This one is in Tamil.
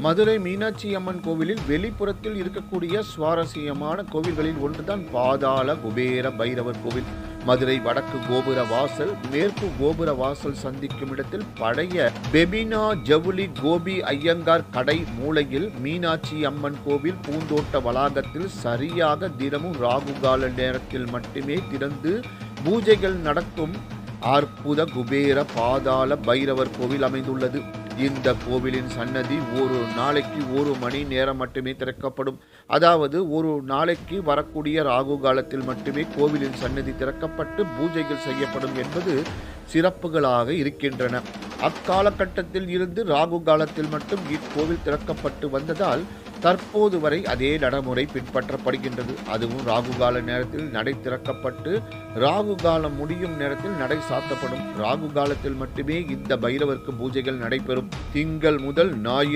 மதுரை மீனாட்சி அம்மன் கோவிலில் வெளிப்புறத்தில் இருக்கக்கூடிய சுவாரஸ்யமான கோவில்களில் ஒன்றுதான் பாதாள குபேர பைரவர் கோவில். மதுரை வடக்கு கோபுர வாசல் மேற்கு கோபுர வாசல் சந்திக்கும் இடத்தில் பழைய பெபினா ஜவுளி கோபி ஐயங்கார் கடை மூலையில் மீனாட்சி அம்மன் கோவில் பூந்தோட்ட வளாகத்தில் சரியாக தினமும் ராகுகால நேரத்தில் மட்டுமே திறந்து பூஜைகள் நடக்கும் அற்புத குபேர பாதாள பைரவர் கோவில் அமைந்துள்ளது. இந்த கோவிலின் சன்னதி ஒரு நாளைக்கு 1 மணி நேரம் மட்டுமே திறக்கப்படும். அதாவது ஒரு நாளைக்கு வரக்கூடிய ராகு காலத்தில் மட்டுமே கோவிலின் சன்னதி திறக்கப்பட்டு பூஜைகள் செய்யப்படும் என்பது சிறப்புகளாக இருக்கின்றன. அக்காலகட்டத்தில் இருந்து ராகு காலத்தில் மட்டும் இக்கோவில் திறக்கப்பட்டு வந்ததால் தற்போது வரை அதே நடைமுறை பின்பற்றப்படுகின்றது. அதுவும் ராகு கால நேரத்தில் நடை திறக்கப்பட்டு ராகு காலம் முடியும் நேரத்தில் நடை சாத்தப்படும். ராகு காலத்தில் மட்டுமே இந்த பைரவருக்கு பூஜைகள் நடைபெறும். திங்கள் முதல் ஞாயிறு